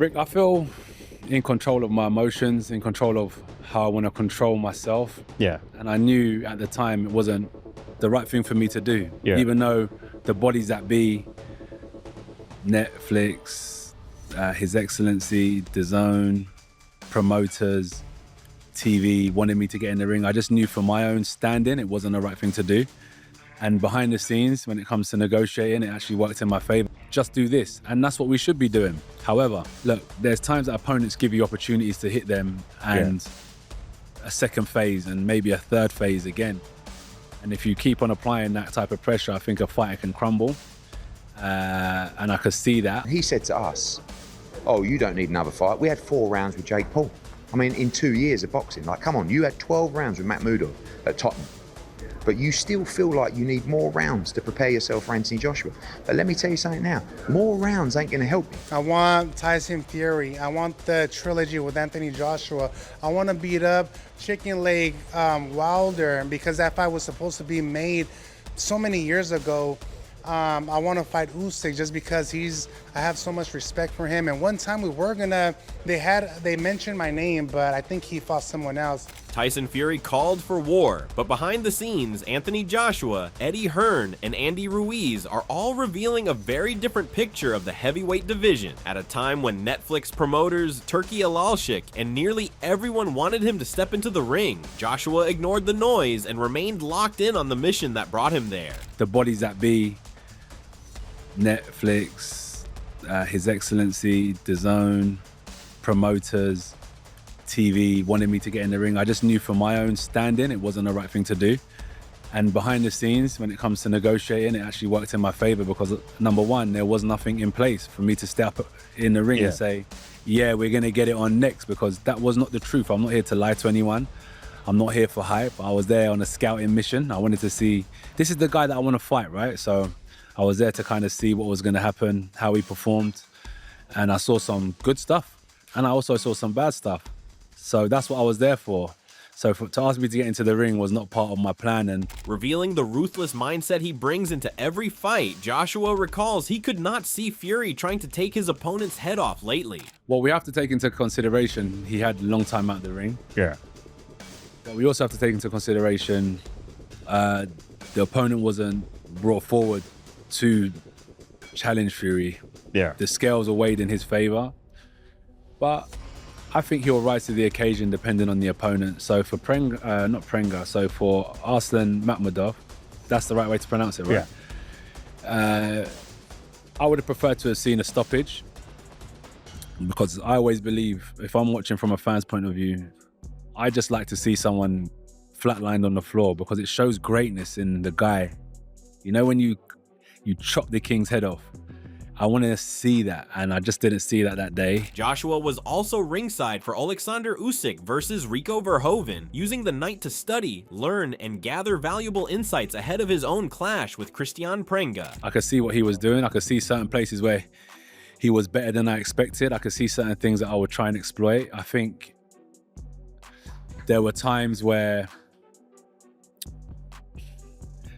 Rick, I feel in control of my emotions, in control of how I want to control myself. Yeah. And I knew at the time it wasn't the right thing for me to do. Yeah. Even though the bodies that be, Netflix, His Excellency, DAZN, promoters, TV wanted me to get in the ring. I just knew for my own standing, it wasn't the right thing to do. And behind the scenes, when it comes to negotiating, it actually worked in my favor. Just do this. And that's what we should be doing. However, look, there's times that opponents give you opportunities to hit them and a second phase and maybe a third phase again. And if you keep on applying that type of pressure, I think a fighter can crumble. And I could see that. He said to us, oh, you don't need another fight. We had 4 rounds with Jake Paul. I mean, in 2 years of boxing, like, come on, you had 12 rounds with Makhmudov at Tottenham. But you still feel like you need more rounds to prepare yourself for Anthony Joshua. But let me tell you something now, more rounds ain't gonna help you. I want Tyson Fury. I want the trilogy with Anthony Joshua. I want to beat up Chicken Leg Wilder, because that fight was supposed to be made so many years ago. I want to fight Usyk just because I have so much respect for him. And one time they mentioned my name, but I think he fought someone else. Tyson Fury called for war, but behind the scenes, Anthony Joshua, Eddie Hearn, and Andy Ruiz are all revealing a very different picture of the heavyweight division at a time when Netflix promoters, Turki Alalshik, and nearly everyone wanted him to step into the ring. Joshua ignored the noise and remained locked in on the mission that brought him there. The bodies that be, Netflix, His Excellency, DAZN, promoters, TV wanted me to get in the ring. I just knew for my own standing, it wasn't the right thing to do. And behind the scenes, when it comes to negotiating, it actually worked in my favor because, number one, there was nothing in place for me to step in the ring and say, yeah, we're gonna get it on next, because that was not the truth. I'm not here to lie to anyone. I'm not here for hype. I was there on a scouting mission. I wanted to see, this is the guy that I want to fight, right? So I was there to kind of see what was going to happen, how he performed. And I saw some good stuff. And I also saw some bad stuff. So that's what I was there for. So to ask me to get into the ring was not part of my plan. And revealing the ruthless mindset he brings into every fight, Joshua recalls he could not see Fury trying to take his opponent's head off lately. Well, we have to take into consideration, he had a long time out of the ring. Yeah. But we also have to take into consideration the opponent wasn't brought forward to challenge Fury. Yeah. The scales are weighed in his favor. But I think he'll rise to the occasion depending on the opponent. So for so for Arslan Makhmudov, that's the right way to pronounce it, right? Yeah. I would have preferred to have seen a stoppage, because I always believe, if I'm watching from a fan's point of view, I just like to see someone flatlined on the floor, because it shows greatness in the guy. You know, when you chop the king's head off, I wanted to see that, and I just didn't see that day. Joshua was also ringside for Alexander Usyk versus Rico Verhoeven, using the night to study, learn, and gather valuable insights ahead of his own clash with Christian Prenga. I could see what he was doing. I could see certain places where he was better than I expected. I could see certain things that I would try and exploit. I think there were times where,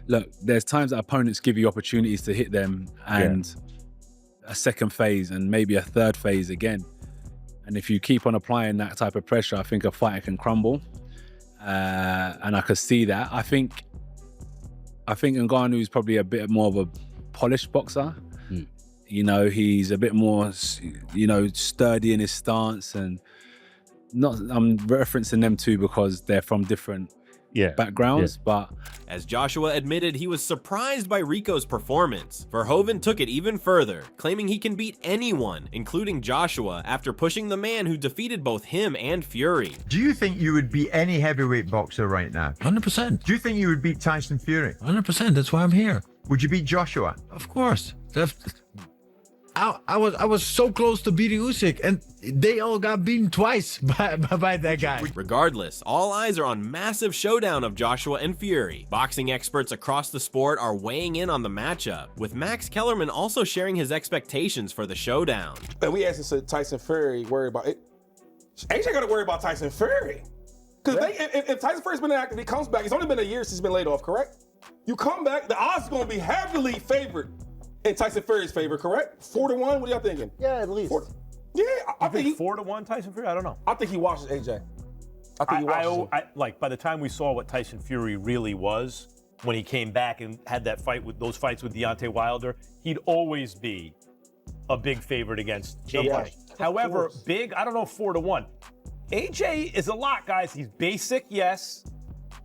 look, there's times that opponents give you opportunities to hit them and a second phase and maybe a third phase again. And if you keep on applying that type of pressure, I think a fighter can crumble. And I could see that. I think Ngannou is probably a bit more of a polished boxer. You know, he's a bit more, sturdy in his stance, and I'm referencing them too because they're from different backgrounds, but as Joshua admitted, he was surprised by Rico's performance. Verhoeven took it even further, claiming he can beat anyone, including Joshua, after pushing the man who defeated both him and Fury. Do you think you would beat any heavyweight boxer right now? 100%. Do you think you would beat Tyson Fury? 100%. That's why I'm here. Would you beat Joshua? Of course. I was so close to beating Usyk, and they all got beaten twice by that guy. Regardless, all eyes are on massive showdown of Joshua and Fury. Boxing experts across the sport are weighing in on the matchup, with Max Kellerman also sharing his expectations for the showdown. And we asked Tyson Fury worry about it. AJ got to worry about Tyson Fury. Because if Tyson Fury's been inactive, he comes back. It's only been a year since he's been laid off, correct? You come back, the odds are going to be heavily favored in Tyson Fury's favor, correct? 4-1, what are y'all thinking? Yeah, at least. 4. Yeah, think 4-1 Tyson Fury? I don't know. I think he watches AJ. I think he watches him. Like, by the time we saw what Tyson Fury really was, when he came back and had that fight with those fights with Deontay Wilder, he'd always be a big favorite against AJ. However, big, I don't know, 4-1. AJ is a lot, guys. He's basic, yes.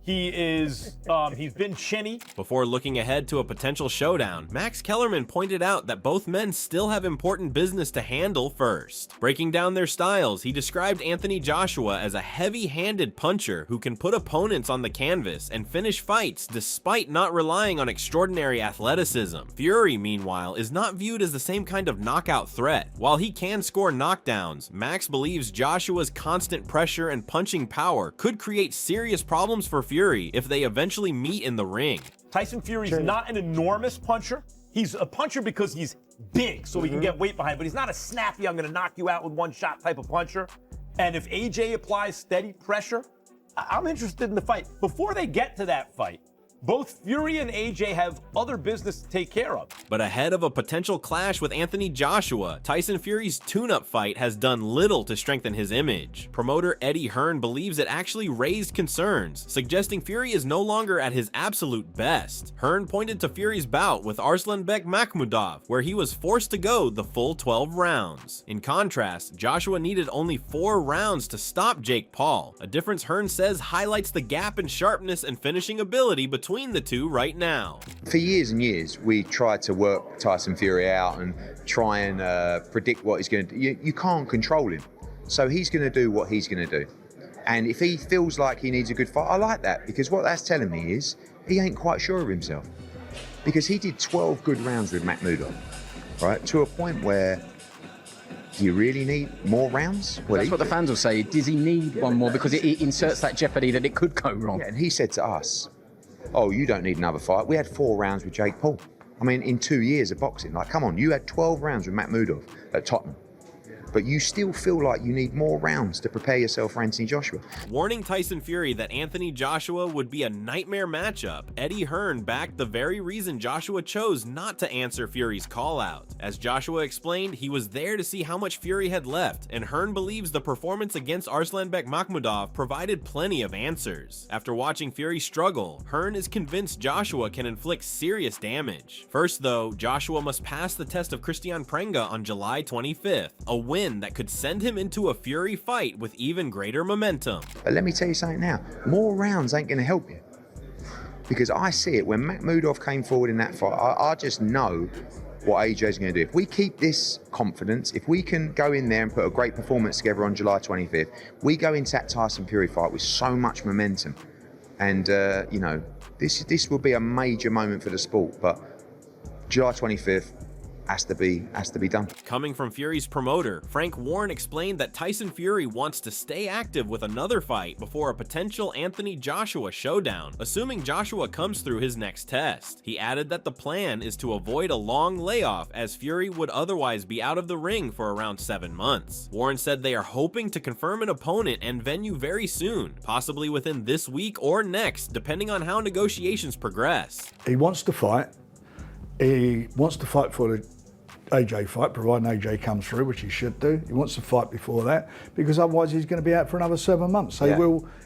He is, he's been chinny. Before looking ahead to a potential showdown, Max Kellerman pointed out that both men still have important business to handle first. Breaking down their styles, he described Anthony Joshua as a heavy-handed puncher who can put opponents on the canvas and finish fights despite not relying on extraordinary athleticism. Fury, meanwhile, is not viewed as the same kind of knockout threat. While he can score knockdowns, Max believes Joshua's constant pressure and punching power could create serious problems for Fury if they eventually meet in the ring. Tyson Fury's not an enormous puncher. He's a puncher because he's big, so he can get weight behind, but he's not a snappy, I'm gonna knock you out with one shot type of puncher. And if AJ applies steady pressure, I'm interested in the fight. Before they get to that fight, both Fury and AJ have other business to take care of. But ahead of a potential clash with Anthony Joshua, Tyson Fury's tune-up fight has done little to strengthen his image. Promoter Eddie Hearn believes it actually raised concerns, suggesting Fury is no longer at his absolute best. Hearn pointed to Fury's bout with Arslanbek Makhmudov, where he was forced to go the full 12 rounds. In contrast, Joshua needed only 4 rounds to stop Jake Paul, a difference Hearn says highlights the gap in sharpness and finishing ability between the two right now. For years and years, we tried to work Tyson Fury out and try and predict what he's going to do. You can't control him. So he's going to do what he's going to do. And if he feels like he needs a good fight, I like that, because what that's telling me is he ain't quite sure of himself. Because he did 12 good rounds with Makhmudov, right? To a point where, do you really need more rounds? Well, that's what the fans will say. Does he need one more? Because it inserts that jeopardy that it could go wrong. Yeah, and he said to us, oh, you don't need another fight. We had 4 rounds with Jake Paul. I mean, in 2 years of boxing. Like, come on, you had 12 rounds with Makhmudov at Tottenham. But you still feel like you need more rounds to prepare yourself for Anthony Joshua. Warning Tyson Fury that Anthony Joshua would be a nightmare matchup, Eddie Hearn backed the very reason Joshua chose not to answer Fury's call-out. As Joshua explained, he was there to see how much Fury had left, and Hearn believes the performance against Arslanbek Makhmudov provided plenty of answers. After watching Fury struggle, Hearn is convinced Joshua can inflict serious damage. First though, Joshua must pass the test of Christian Prenga on July 25th, a win that could send him into a Fury fight with even greater momentum. But let me tell you something now, more rounds ain't gonna help you. Because I see it, when Makhmudov came forward in that fight, I just know what AJ's gonna do. If we keep this confidence, if we can go in there and put a great performance together on July 25th, we go into that Tyson Fury fight with so much momentum. And you know, this will be a major moment for the sport, but July 25th, has to be done. Coming from Fury's promoter, Frank Warren explained that Tyson Fury wants to stay active with another fight before a potential Anthony Joshua showdown, assuming Joshua comes through his next test. He added that the plan is to avoid a long layoff, as Fury would otherwise be out of the ring for around 7 months. Warren said they are hoping to confirm an opponent and venue very soon, possibly within this week or next, depending on how negotiations progress. He wants to fight. He wants to fight for the AJ fight, providing AJ comes through, which he should do. He wants to fight before that, because otherwise he's going to be out for another 7 months. So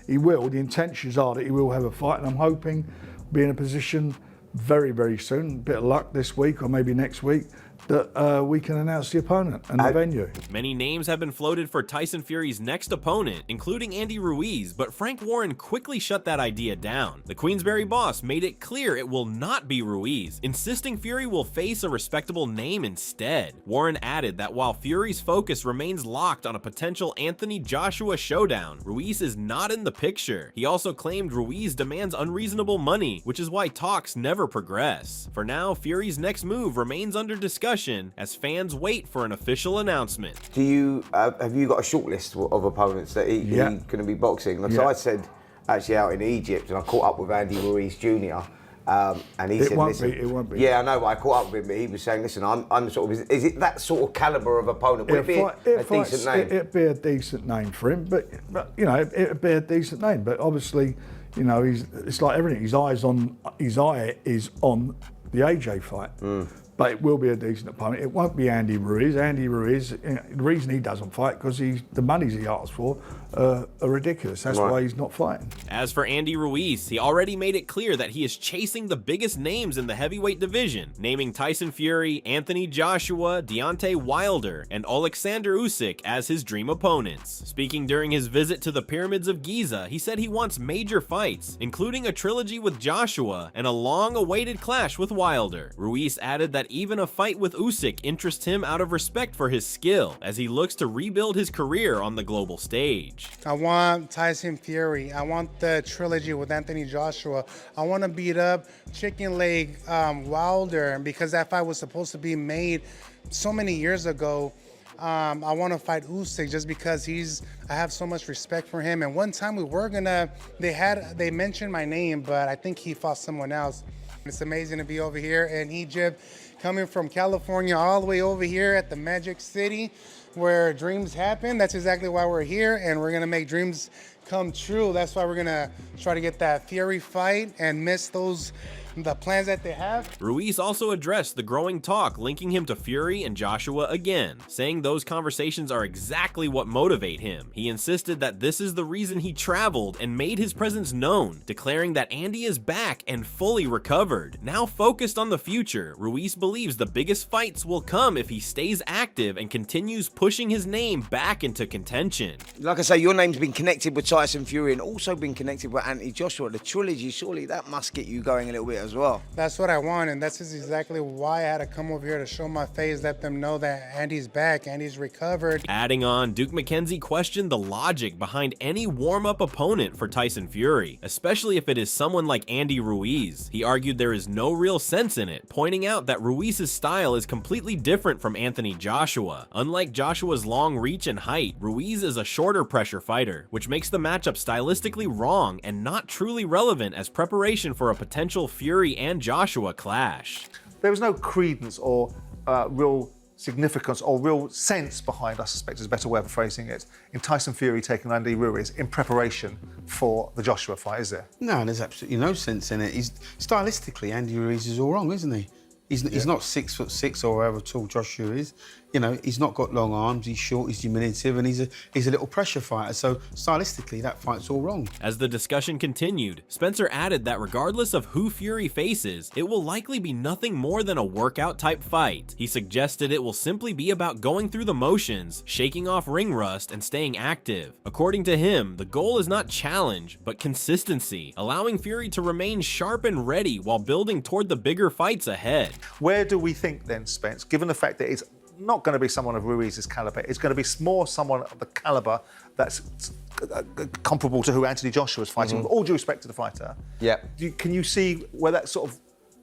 he will. The intentions are that he will have a fight, and I'm hoping be in a position very, very soon, a bit of luck this week or maybe next week, that we can announce the opponent and the venue. Many names have been floated for Tyson Fury's next opponent, including Andy Ruiz, but Frank Warren quickly shut that idea down. The Queensberry boss made it clear it will not be Ruiz, insisting Fury will face a respectable name instead. Warren added that while Fury's focus remains locked on a potential Anthony Joshua showdown, Ruiz is not in the picture. He also claimed Ruiz demands unreasonable money, which is why talks never progress. For now, Fury's next move remains under discussion as fans wait for an official announcement. Do you have you got a short list of opponents that he's going to be boxing? Like, so I said actually out in Egypt, and I caught up with Andy Ruiz Jr. And he said, "Listen, it won't be. Yeah, I know, but I caught up with him. But he was saying, "Listen, I'm sort of. Is it that sort of caliber of opponent? Would it be a decent name? It'd be a decent name for him, but you know, it'd be a decent name. But obviously, you know, it's like everything. His eye is on the AJ fight. but it will be a decent opponent. It won't be Andy Ruiz. Andy Ruiz, the reason he doesn't fight because the monies he asks for are ridiculous. That's why he's not fighting. As for Andy Ruiz, he already made it clear that he is chasing the biggest names in the heavyweight division, naming Tyson Fury, Anthony Joshua, Deontay Wilder, and Alexander Usyk as his dream opponents. Speaking during his visit to the Pyramids of Giza, he said he wants major fights, including a trilogy with Joshua and a long-awaited clash with Wilder. Ruiz added that even a fight with Usyk interests him out of respect for his skill as he looks to rebuild his career on the global stage. I want Tyson Fury. I want the trilogy with Anthony Joshua. I want to beat up chicken leg Wilder because that fight was supposed to be made so many years ago. I want to fight Usyk just because I have so much respect for him. And one time they mentioned my name, but I think he fought someone else. It's amazing to be over here in Egypt, coming from California all the way over here at the Magic City where dreams happen. That's exactly why we're here, and we're gonna make dreams come true. That's why we're gonna try to get that Fury fight and miss the plans that they have. Ruiz also addressed the growing talk linking him to Fury and Joshua again, saying those conversations are exactly what motivate him. He insisted that this is the reason he traveled and made his presence known, declaring that Andy is back and fully recovered. Now focused on the future, Ruiz believes the biggest fights will come if he stays active and continues pushing his name back into contention. Like I say, your name's been connected with Tyson Fury and also been connected with Anthony Joshua. The trilogy, surely that must get you going a little bit as well. That's what I want, and that's just exactly why I had to come over here to show my face, let them know that Andy's back, Andy's recovered. Adding on, Duke McKenzie questioned the logic behind any warm-up opponent for Tyson Fury, especially if it is someone like Andy Ruiz. He argued there is no real sense in it, pointing out that Ruiz's style is completely different from Anthony Joshua. Unlike Joshua's long reach and height, Ruiz is a shorter pressure fighter, which makes the matchup stylistically wrong and not truly relevant as preparation for a potential Fury and Joshua clash. There was no credence or real significance or real sense behind, I suspect is a better way of phrasing it, in Tyson Fury taking Andy Ruiz in preparation for the Joshua fight, is there? No, there's absolutely no sense in it. Stylistically, Andy Ruiz is all wrong, isn't he? He's not 6'6" or however tall Joshua is. You know, he's not got long arms, he's short, he's diminutive, and he's a little pressure fighter. So stylistically, that fight's all wrong. As the discussion continued, Spencer added that regardless of who Fury faces, it will likely be nothing more than a workout type fight. He suggested it will simply be about going through the motions, shaking off ring rust, and staying active. According to him, the goal is not challenge, but consistency, allowing Fury to remain sharp and ready while building toward the bigger fights ahead. Where do we think then, Spence, given the fact that it's not going to be someone of Ruiz's caliber, it's going to be more someone of the caliber that's comparable to who Anthony Joshua is fighting, with all due respect to the fighter. Yeah. Can you see where that sort of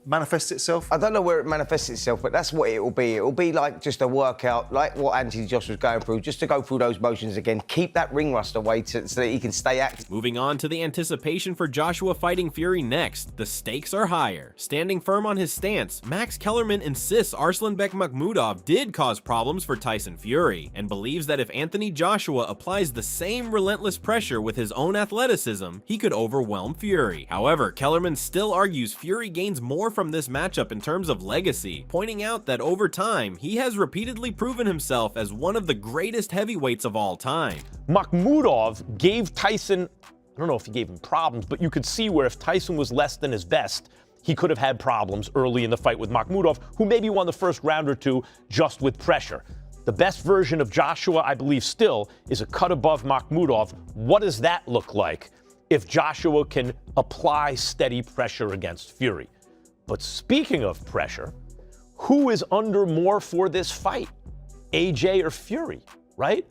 manifests itself? I don't know where it manifests itself, but that's what it will be. It will be like just a workout, like what Anthony Joshua's going through, just to go through those motions again, keep that ring rust away so that he can stay active. Moving on to the anticipation for Joshua fighting Fury next, the stakes are higher. Standing firm on his stance, Max Kellerman insists Arslanbek Makhmudov did cause problems for Tyson Fury, and believes that if Anthony Joshua applies the same relentless pressure with his own athleticism, he could overwhelm Fury. However, Kellerman still argues Fury gains more from this matchup in terms of legacy, pointing out that over time, he has repeatedly proven himself as one of the greatest heavyweights of all time. Makhmudov gave Tyson, I don't know if he gave him problems, but you could see where if Tyson was less than his best, he could have had problems early in the fight with Makhmudov, who maybe won the first round or two just with pressure. The best version of Joshua, I believe still, is a cut above Makhmudov. What does that look like if Joshua can apply steady pressure against Fury? But speaking of pressure, who is under more for this fight? AJ or Fury, right?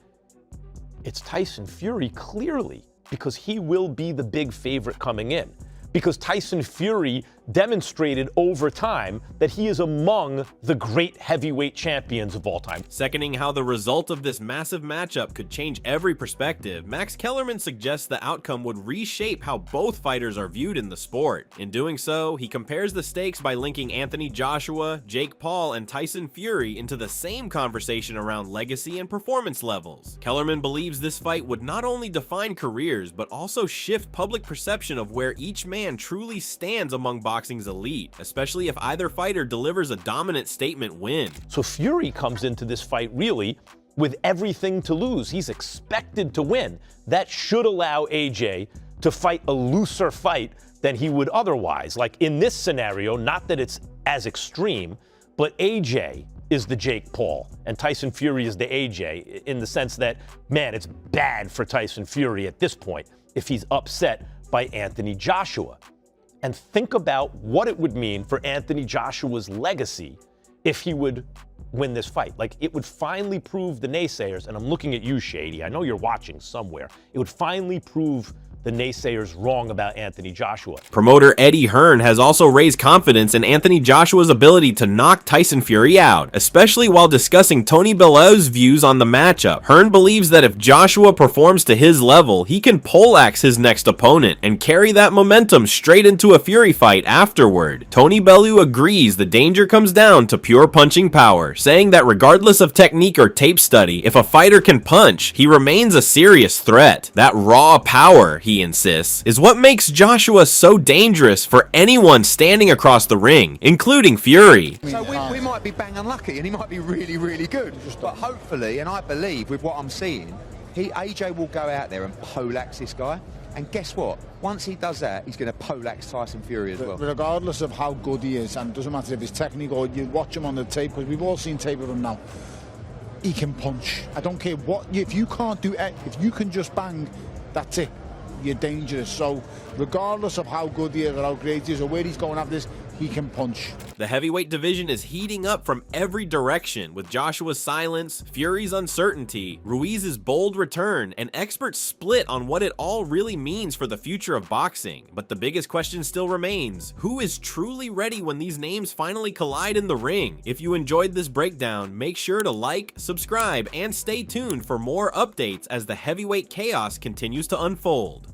It's Tyson Fury, clearly, because he will be the big favorite coming in. Because Tyson Fury demonstrated over time that he is among the great heavyweight champions of all time. Seconding how the result of this massive matchup could change every perspective, Max Kellerman suggests the outcome would reshape how both fighters are viewed in the sport. In doing so, he compares the stakes by linking Anthony Joshua, Jake Paul, and Tyson Fury into the same conversation around legacy and performance levels. Kellerman believes this fight would not only define careers, but also shift public perception of where each man truly stands among boxing boxing's elite, especially if either fighter delivers a dominant statement win. So Fury comes into this fight really with everything to lose. He's expected to win. That should allow AJ to fight a looser fight than he would otherwise. Like in this scenario, not that it's as extreme, but AJ is the Jake Paul and Tyson Fury is the AJ, in the sense that, man, it's bad for Tyson Fury at this point if he's upset by Anthony Joshua. And think about what it would mean for Anthony Joshua's legacy if he would win this fight. Like, it would finally prove the naysayers, and I'm looking at you, Shady, I know you're watching somewhere, it would finally prove the naysayers wrong about Anthony Joshua. Promoter Eddie Hearn has also raised confidence in Anthony Joshua's ability to knock Tyson Fury out, especially while discussing Tony Bellew's views on the matchup. Hearn believes that if Joshua performs to his level, he can poleaxe his next opponent and carry that momentum straight into a Fury fight afterward. Tony Bellew agrees the danger comes down to pure punching power, saying that regardless of technique or tape study, if a fighter can punch, he remains a serious threat. That raw power, he insists, is what makes Joshua so dangerous for anyone standing across the ring, including Fury. So we might be bang unlucky and he might be really, really good. But hopefully, and I believe with what I'm seeing, AJ will go out there and poleaxe this guy. And guess what? Once he does that, he's going to poleaxe Tyson Fury as well. Regardless of how good he is, and it doesn't matter if it's technique or you watch him on the tape, because we've all seen tape of him now, he can punch. I don't care what, if you can't do it, if you can just bang, that's it. You're dangerous. So regardless of how good he is or how great he is or where he's going after this, he can punch. The heavyweight division is heating up from every direction, with Joshua's silence, Fury's uncertainty, Ruiz's bold return, and experts split on what it all really means for the future of boxing. But the biggest question still remains: who is truly ready when these names finally collide in the ring? If you enjoyed this breakdown, make sure to like, subscribe, and stay tuned for more updates as the heavyweight chaos continues to unfold.